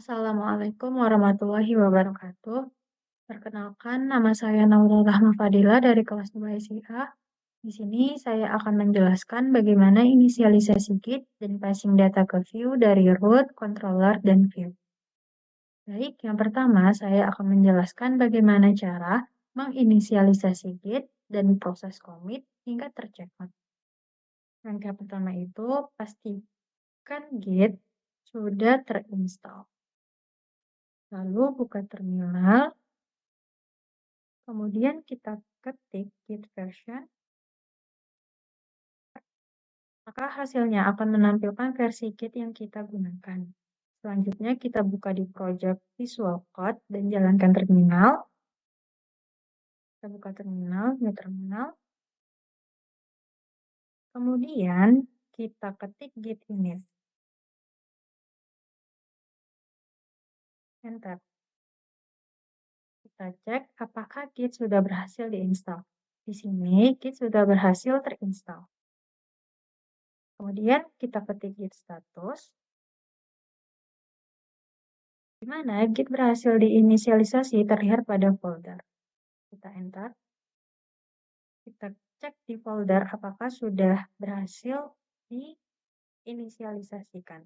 Assalamualaikum warahmatullahi wabarakatuh. Perkenalkan, nama saya Naurul Rahma Fadila dari kelas 2 SIA. Di sini saya akan menjelaskan bagaimana inisialisasi Git dan passing data ke view dari root, controller, dan view. Baik, yang pertama saya akan menjelaskan bagaimana cara menginisialisasi Git dan proses commit hingga tercepat. Langkah pertama itu pastikan Git sudah terinstall. Lalu buka terminal. Kemudian kita ketik git version, maka hasilnya akan menampilkan versi Git yang kita gunakan. Selanjutnya kita buka di project Visual Code dan jalankan terminal. Kita buka terminal, new terminal. Kemudian kita ketik git init. Enter. Kita cek apakah Git sudah berhasil diinstal. Di sini Git sudah berhasil terinstall. Kemudian kita ketik git status, di mana Git berhasil diinisialisasi terlihat pada folder. Kita enter. Kita cek di folder apakah sudah berhasil diinisialisasikan.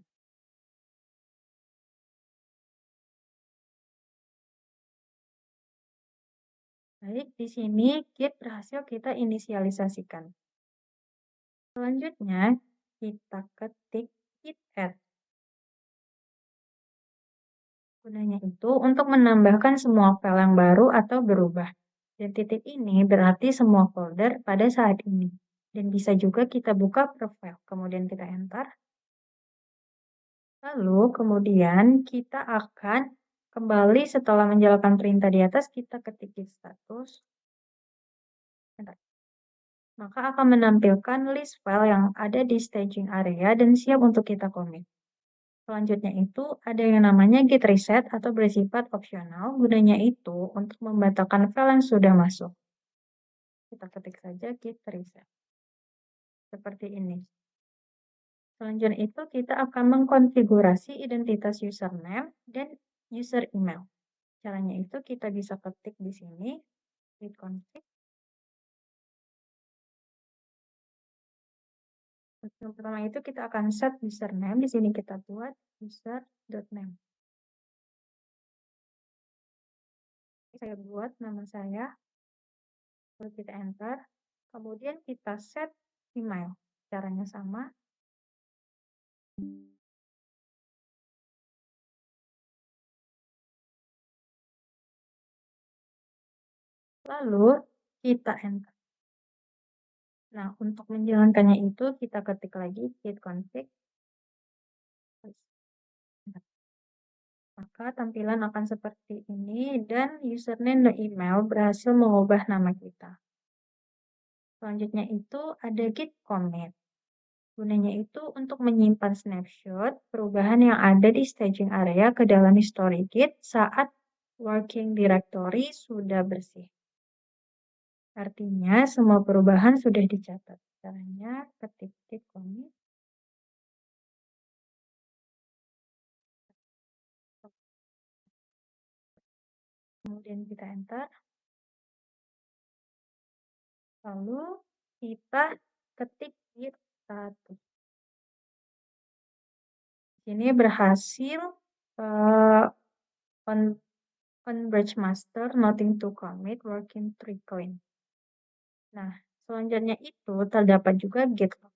Baik, di sini Git berhasil kita inisialisasikan. Selanjutnya, kita ketik git add. Gunanya itu untuk menambahkan semua file yang baru atau berubah. Dan titik ini berarti semua folder pada saat ini. Dan bisa juga kita buka profile, kemudian kita enter. Lalu kemudian kita akan kembali setelah menjalankan perintah di atas, kita ketik git status. Enter. Maka akan menampilkan list file yang ada di staging area dan siap untuk kita commit. Selanjutnya itu ada yang namanya git reset atau bersifat opsional. Gunanya itu untuk membatalkan file yang sudah masuk. Kita ketik saja git reset. Seperti ini. Selanjutnya itu kita akan mengkonfigurasi identitas username dan user email. Caranya itu kita bisa ketik di sini, git config. Yang pertama itu kita akan set username, di sini kita buat user.name. Saya buat nama saya, lalu kita enter, kemudian kita set email. Caranya sama. Lalu kita enter. Nah, untuk menjalankannya itu kita ketik lagi git config. Maka tampilan akan seperti ini dan username dan email berhasil mengubah nama kita. Selanjutnya itu ada git commit. Gunanya itu untuk menyimpan snapshot perubahan yang ada di staging area ke dalam history Git saat working directory sudah bersih. Artinya semua perubahan sudah dicatat. Caranya ketik git commit. Kemudian kita enter. Lalu kita ketik git status. Ini berhasil on branch master, nothing to commit, working tree clean. Nah, selanjutnya itu terdapat juga git log.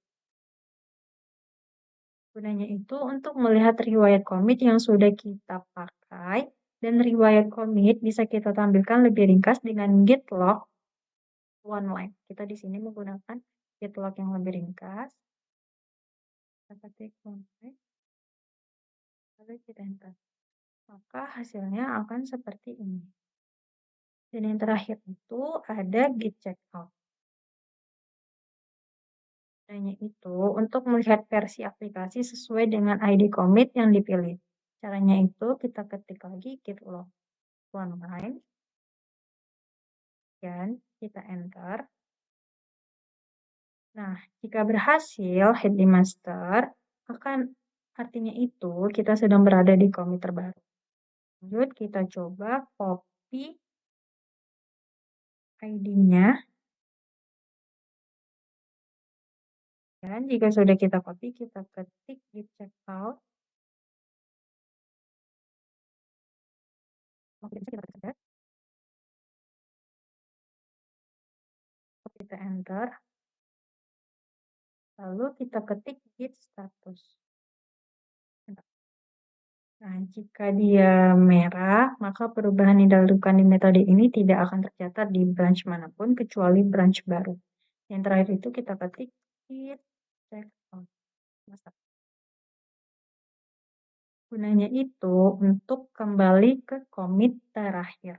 Gunanya itu untuk melihat riwayat commit yang sudah kita pakai, dan riwayat commit bisa kita tampilkan lebih ringkas dengan git log one line. Kita di sini menggunakan git log yang lebih ringkas. Kita ketik one line, lalu kita enter. Maka hasilnya akan seperti ini. Dan yang terakhir itu ada git checkout. Gunanya itu untuk melihat versi aplikasi sesuai dengan ID commit yang dipilih. Caranya itu kita ketik lagi git log one line dan kita enter. Nah, jika berhasil hit di master, artinya itu kita sedang berada di commit terbaru. Lanjut kita coba copy ID-nya, dan jika sudah kita copy, kita ketik di checkout. Oke, bisa kita ketik saja, kita enter, lalu kita ketik git status. Nah, jika dia merah, maka perubahan yang dilakukan di metode ini tidak akan tercatat di branch manapun kecuali branch baru. Yang terakhir itu kita ketik git checkout. Gunanya itu untuk kembali ke commit terakhir.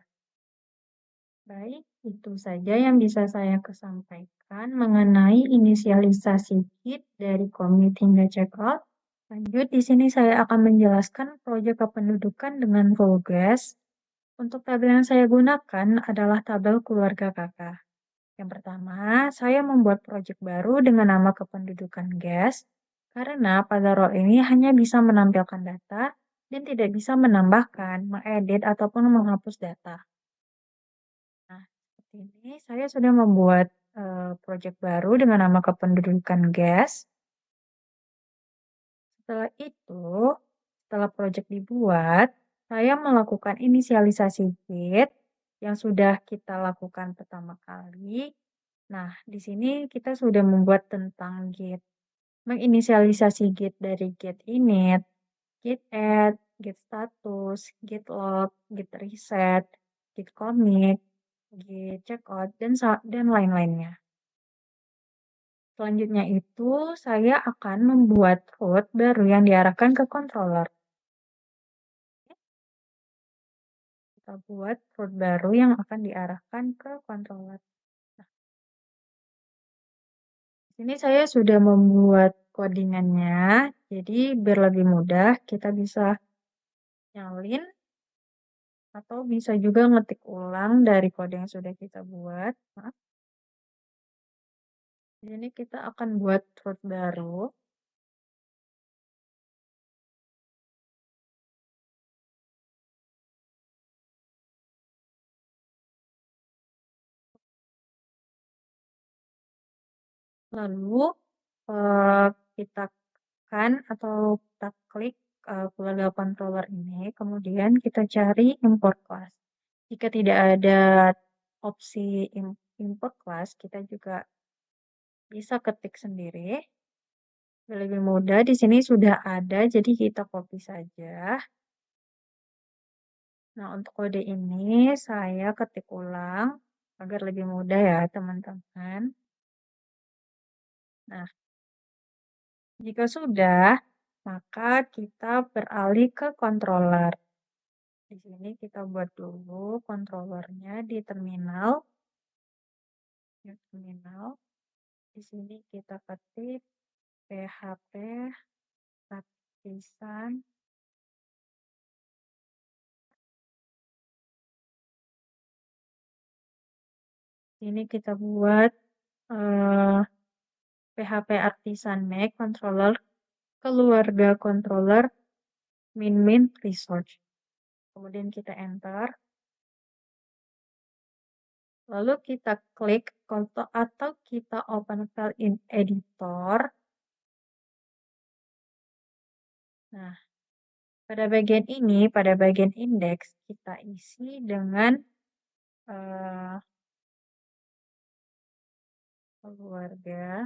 Baik, itu saja yang bisa saya sampaikan mengenai inisialisasi Git dari commit hingga checkout. Lanjut, di sini saya akan menjelaskan proyek kependudukan dengan progress. Untuk tabel yang saya gunakan adalah tabel keluarga kakak. Yang pertama, saya membuat proyek baru dengan nama kependudukan guest, karena pada role ini hanya bisa menampilkan data dan tidak bisa menambahkan, mengedit, ataupun menghapus data. Nah, seperti ini saya sudah membuat proyek baru dengan nama kependudukan guest. Setelah itu, setelah proyek dibuat, saya melakukan inisialisasi Git yang sudah kita lakukan pertama kali. Nah, di sini kita sudah membuat tentang Git. Menginisialisasi Git dari Git init, Git add, Git status, Git log, Git reset, Git commit, Git checkout, dan lain-lainnya. Selanjutnya itu, saya akan membuat root baru yang diarahkan ke controller. Kita buat root baru yang akan diarahkan ke controller. Nah, di sini saya sudah membuat codingannya, jadi biar lebih mudah, kita bisa nyalin atau bisa juga ngetik ulang dari kode yang sudah kita buat. Maaf. Di sini kita akan buat root baru. Lalu kita tekan atau kita klik keluarga controller ini, kemudian kita cari import class. Jika tidak ada opsi import class, kita juga bisa ketik sendiri. Lebih mudah, di sini sudah ada, jadi kita copy saja. Nah, untuk kode ini saya ketik ulang agar lebih mudah ya, teman-teman. Nah, jika sudah, maka kita beralih ke controller. Di sini kita buat dulu controllernya di terminal. Di terminal. Di sini kita ketik php partisan. Ini kita buat php artisan make controller keluarga controller min resource. Kemudian kita enter. Lalu kita klik atau kita open file in editor. Nah, pada bagian ini, pada bagian indeks, kita isi dengan keluarga.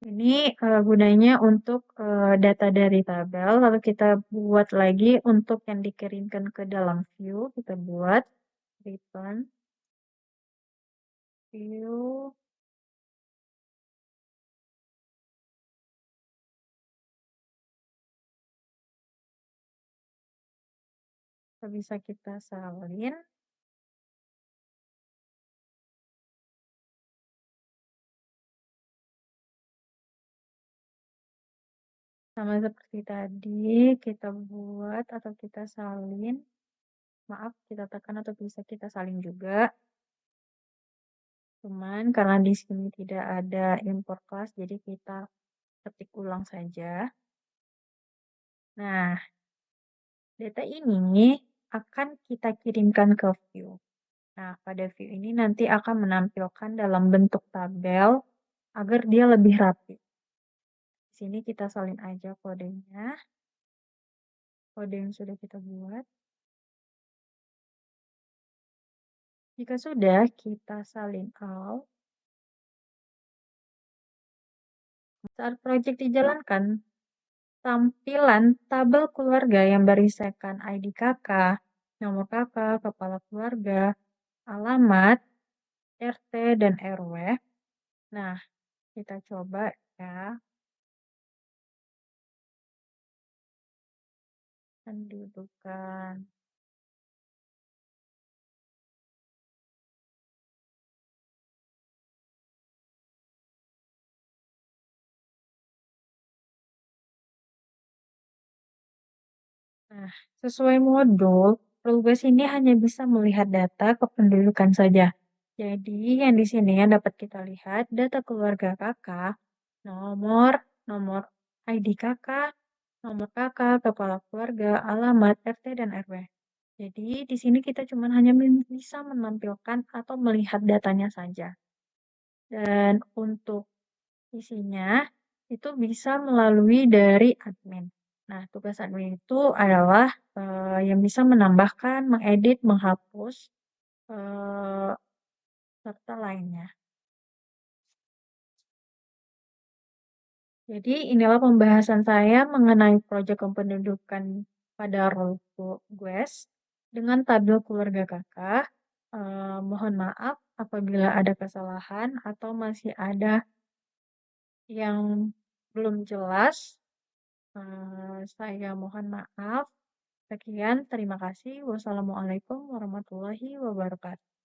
Ini gunanya untuk data dari tabel, lalu kita buat lagi untuk yang dikirimkan ke dalam view, kita buat return view bisa kita salin. Sama seperti tadi, kita buat atau kita salin, maaf, kita tekan atau bisa kita salin juga. Cuman karena di sini tidak ada import class, jadi kita ketik ulang saja. Nah, data ini akan kita kirimkan ke view. Nah, pada view ini nanti akan menampilkan dalam bentuk tabel agar dia lebih rapi. Di sini kita salin aja kodenya, kode yang sudah kita buat. Jika sudah, kita salin all. Saat proyek dijalankan, tampilan tabel keluarga yang berisikan ID kakak, nomor kakak, kepala keluarga, alamat, RT, dan RW. Nah, kita coba ya, pendudukan. Nah, sesuai modul, Progress ini hanya bisa melihat data kependudukan saja. Jadi, yang di sini yang dapat kita lihat data keluarga kakak, nomor, nomor ID kakak, nomor kakak, kepala keluarga, alamat, RT, dan RW. Jadi, di sini kita cuma hanya bisa menampilkan atau melihat datanya saja. Dan untuk isinya itu bisa melalui dari admin. Nah, tugas admin itu adalah yang bisa menambahkan, mengedit, menghapus, eh, serta lainnya. Jadi inilah pembahasan saya mengenai proyek kependudukan pada role Quest dengan tabel keluarga kakak. Mohon maaf apabila ada kesalahan atau masih ada yang belum jelas. Saya mohon maaf. Sekian, terima kasih. Wassalamualaikum warahmatullahi wabarakatuh.